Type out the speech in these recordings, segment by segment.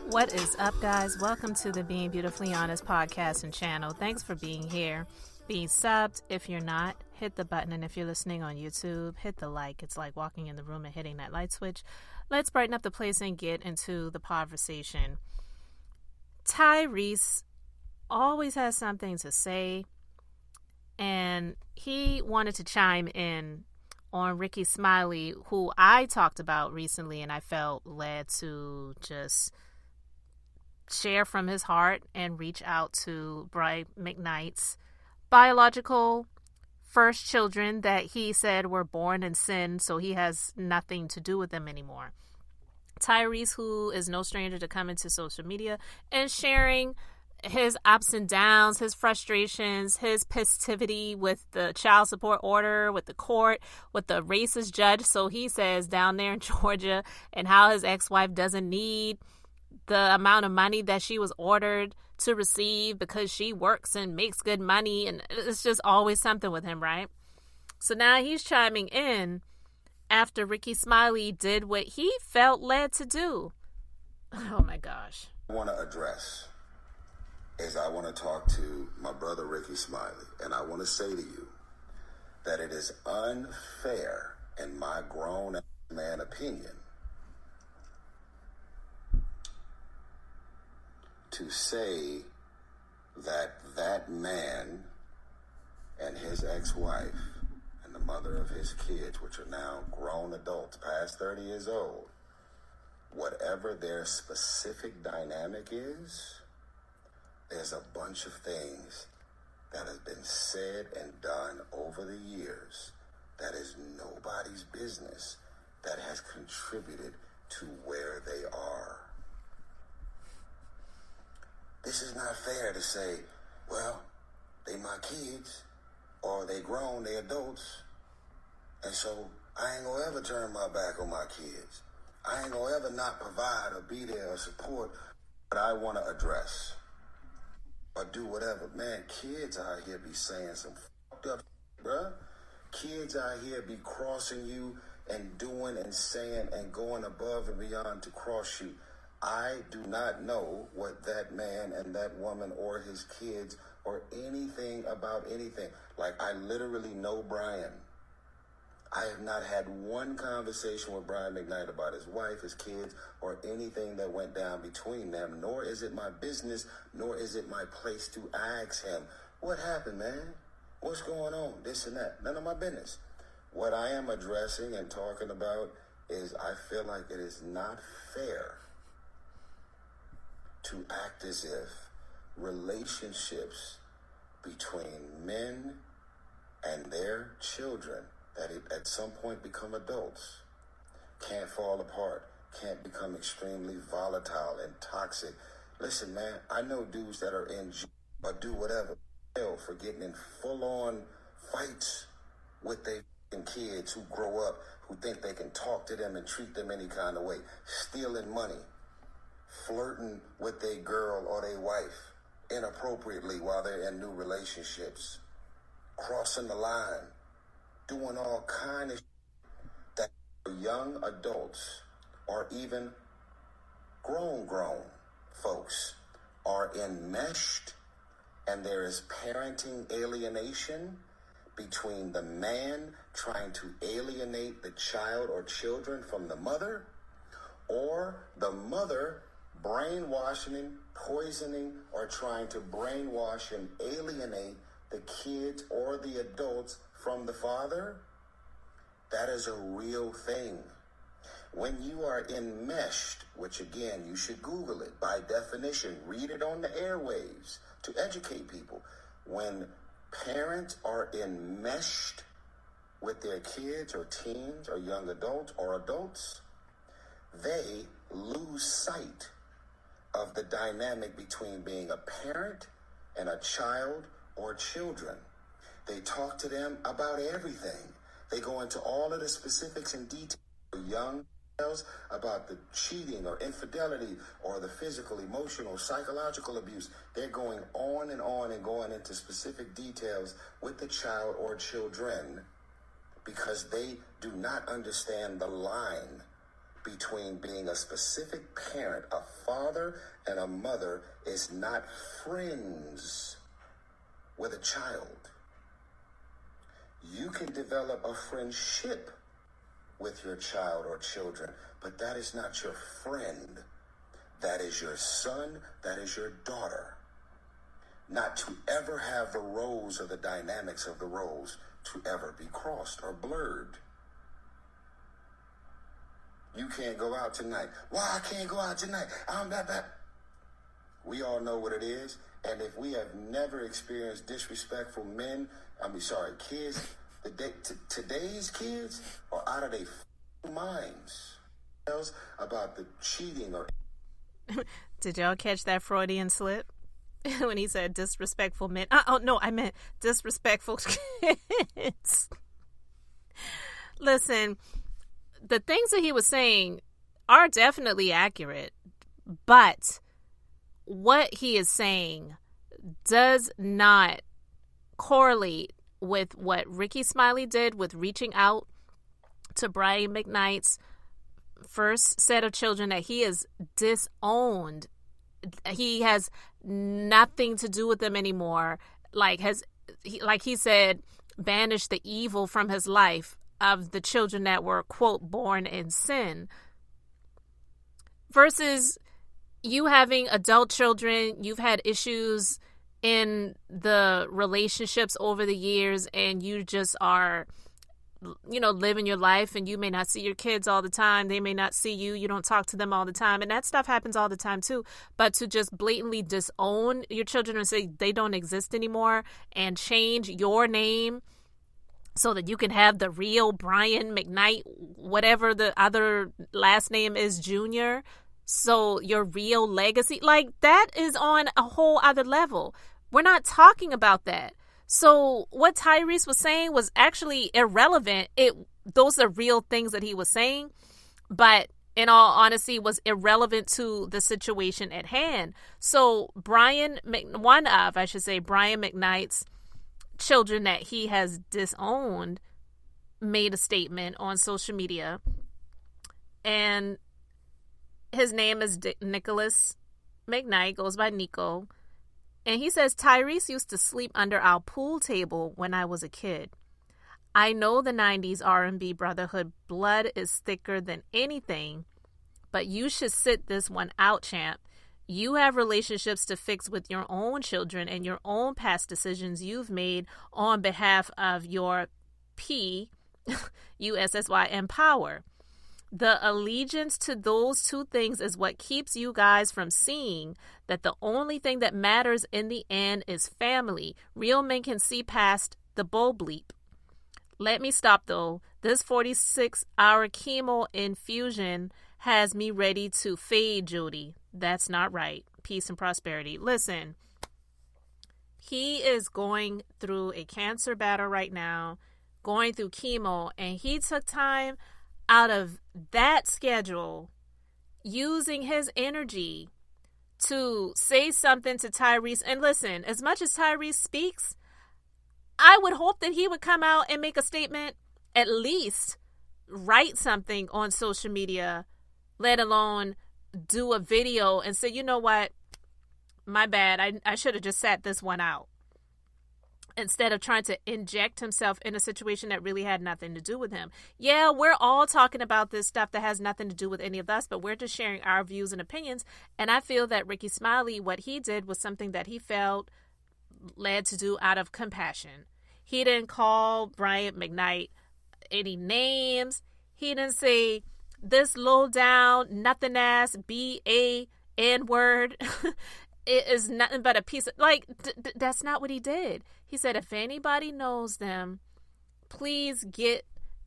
What is up, guys? Welcome to the Being Beautifully Honest podcast and channel. Thanks for being here. Be subbed. If you're not, hit the button. And if you're listening on YouTube, hit the like. It's like walking in the room and hitting that light switch. Let's brighten up the place and get into the conversation. Tyrese always has something to say, and he wanted to chime in on Rickey Smiley, who I talked about recently, and I felt led to just share from his heart and reach out to Brian McKnight's biological first children that he said were born in sin, so he has nothing to do with them anymore. Tyrese, who is no stranger to coming to social media and sharing his ups and downs, his frustrations, his positivity with the child support order, with the court, with the racist judge, so he says, down there in Georgia, and how his ex-wife doesn't need the amount of money that she was ordered to receive because she works and makes good money, and it's just always something with him, right? So now he's chiming in after Rickey Smiley did what he felt led to do. Oh my gosh. I want to address is I want to talk to my brother Rickey Smiley, and I want to say to you that it is unfair, in my grown man opinion, to say that that man and his ex-wife and the mother of his kids, which are now grown adults past 30 years old, whatever their specific dynamic is, there's a bunch of things that has been said and done over the years that is nobody's business, that has contributed to where they are. This is not fair to say, well, they my kids, or they grown, they adults, and so I ain't gonna ever turn my back on my kids. I ain't gonna ever not provide or be there or support what I want to address or do whatever. Man, kids out here be saying some fucked up shit, bruh. Kids out here be crossing you and doing and saying and going above and beyond to cross you. I do not know what that man and that woman or his kids or anything about anything. Like, I literally know Brian. I have not had one conversation with Brian McKnight about his wife, his kids, or anything that went down between them, nor is it my business, nor is it my place to ask him, what happened, man? What's going on? This and that. None of my business. What I am addressing and talking about is I feel like it is not fair to act as if relationships between men and their children that at some point become adults can't fall apart, can't become extremely volatile and toxic. Listen, man, I know dudes that are in jail or do whatever for getting in full-on fights with their kids who grow up, who think they can talk to them and treat them any kind of way, stealing money, flirting with their girl or their wife inappropriately while they're in new relationships, crossing the line, doing all kind of shit that young adults or even grown folks are enmeshed, and there is parenting alienation between the man trying to alienate the child or children from the mother, or the mother brainwashing, poisoning, or trying to brainwash and alienate the kids or the adults from the father. That is a real thing. When you are enmeshed, which again, you should Google it by definition, read it on the airwaves to educate people. When parents are enmeshed with their kids or teens or young adults or adults, they lose sight of the dynamic between being a parent and a child or children. They talk to them about everything. They go into all of the specifics and details for young girls about the cheating or infidelity or the physical, emotional, psychological abuse. They're going on and going into specific details with the child or children because they do not understand the line between being a specific parent, a father and a mother, is not friends with a child. You can develop a friendship with your child or children, but that is not your friend. That is your son, that is your daughter. Not to ever have the roles or the dynamics of the roles to ever be crossed or blurred. You can't go out tonight. Why I can't go out tonight? I'm that. We all know what it is. And if we have never experienced disrespectful kids, today's kids are out of their minds about the cheating or... Did y'all catch that Freudian slip? When he said disrespectful men. No, I meant disrespectful kids. Listen, the things that he was saying are definitely accurate, but what he is saying does not correlate with what Rickey Smiley did with reaching out to Brian McKnight's first set of children that he has disowned. He has nothing to do with them anymore. Like he said, banished the evil from his life of the children that were, quote, born in sin. Versus you having adult children, you've had issues in the relationships over the years, and you just are, living your life, and you may not see your kids all the time. They may not see you. You don't talk to them all the time. And that stuff happens all the time too. But to just blatantly disown your children and say they don't exist anymore and change your name so that you can have the real Brian McKnight, whatever the other last name is, Jr., so your real legacy, like that is on a whole other level. We're not talking about that. So what Tyrese was saying was actually irrelevant. Those are real things that he was saying, but in all honesty was irrelevant to the situation at hand. So Brian McKnight's children that he has disowned made a statement on social media, and his name is Nicholas McKnight, goes by Nico. And he says, Tyrese used to sleep under our pool table when I was a kid. I know the 90s R&B brotherhood blood is thicker than anything, but you should sit this one out, champ. You have relationships to fix with your own children and your own past decisions you've made on behalf of your USSY and power. The allegiance to those two things is what keeps you guys from seeing that the only thing that matters in the end is family. Real men can see past the bull bleep. Let me stop, though. This 46-hour chemo infusion has me ready to fade, Jody. That's not right. Peace and prosperity. Listen, he is going through a cancer battle right now, going through chemo, and he took time out of that schedule, using his energy to say something to Tyrese. And listen, as much as Tyrese speaks, I would hope that he would come out and make a statement, at least write something on social media, let alone do a video and say, you know what, my bad, I should have just sat this one out. Instead of trying to inject himself in a situation that really had nothing to do with him. Yeah, we're all talking about this stuff that has nothing to do with any of us, but we're just sharing our views and opinions. And I feel that Rickey Smiley, what he did was something that he felt led to do out of compassion. He didn't call Brian McKnight any names. He didn't say this low down, nothing ass, B-A-N-word. It is nothing but a piece of, that's not what he did. He said, if anybody knows them, please get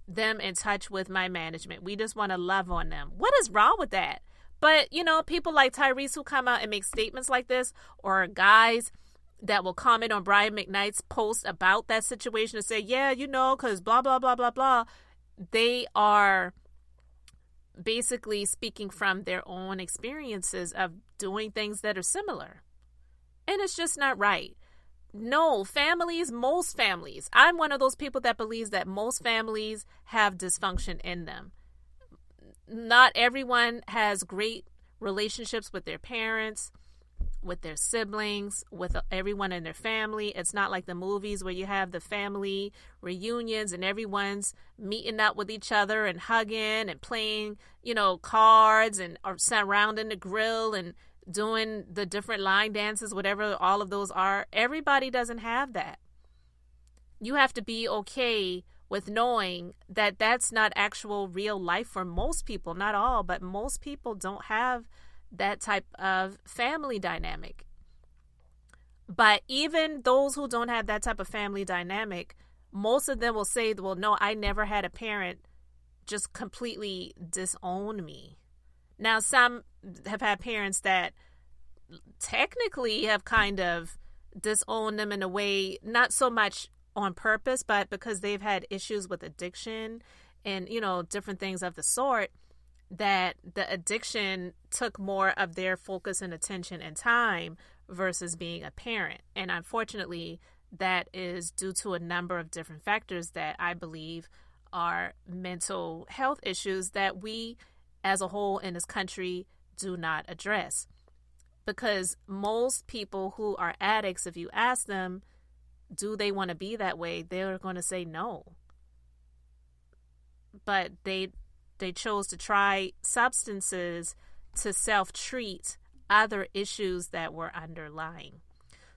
them in touch with my management. We just want to love on them. What is wrong with that? But, people like Tyrese who come out and make statements like this, or guys that will comment on Brian McKnight's post about that situation and say, yeah, because blah, blah, blah, blah, blah. They are basically speaking from their own experiences of doing things that are similar. And it's just not right. No, most families, I'm one of those people that believes that most families have dysfunction in them. not everyone has great relationships with their parents, with their siblings, with everyone in their family. It's not like the movies where you have the family reunions and everyone's meeting up with each other and hugging and playing, cards and or surrounding the grill and doing the different line dances, whatever all of those are. Everybody doesn't have that. You have to be okay with knowing that that's not actual real life for most people. Not all, but most people don't have that type of family dynamic. But even those who don't have that type of family dynamic, most of them will say, well, no, I never had a parent just completely disown me. Now, some have had parents that technically have kind of disowned them in a way, not so much on purpose, but because they've had issues with addiction and, different things of the sort, that the addiction took more of their focus and attention and time versus being a parent. And unfortunately, that is due to a number of different factors that I believe are mental health issues that we as a whole in this country do not address. Because most people who are addicts, if you ask them, do they want to be that way? They're going to say no. But they chose to try substances to self-treat other issues that were underlying.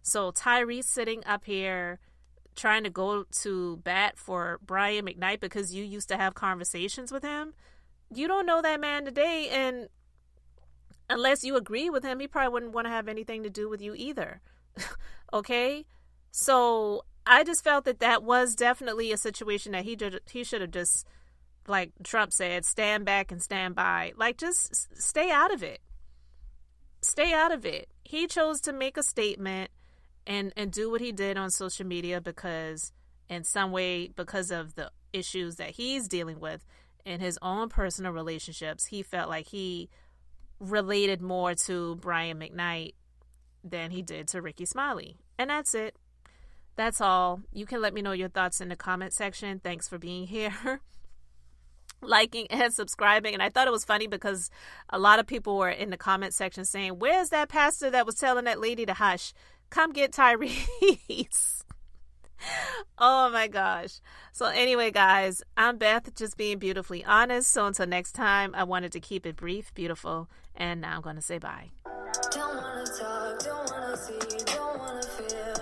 So Tyrese sitting up here trying to go to bat for Brian McKnight because you used to have conversations with him. You don't know that man today, and unless you agree with him, he probably wouldn't want to have anything to do with you either. Okay? So I just felt that was definitely a situation that he should have just, like Trump said, stand back and stand by. Like, just stay out of it. Stay out of it. He chose to make a statement and do what he did on social media because, in some way, because of the issues that he's dealing with in his own personal relationships, he felt like he related more to Brian McKnight than he did to Rickey Smiley. And that's it. That's all. You can let me know your thoughts in the comment section. Thanks for being here. Liking and subscribing. And I thought it was funny because a lot of people were in the comment section saying, where's that pastor that was telling that lady to hush? Come get Tyrese. Oh my gosh. So anyway, guys, I'm Beth, just being beautifully honest. So until next time, I wanted to keep it brief, beautiful, and now I'm going to say bye. Don't want to talk, don't want to see, don't want to feel.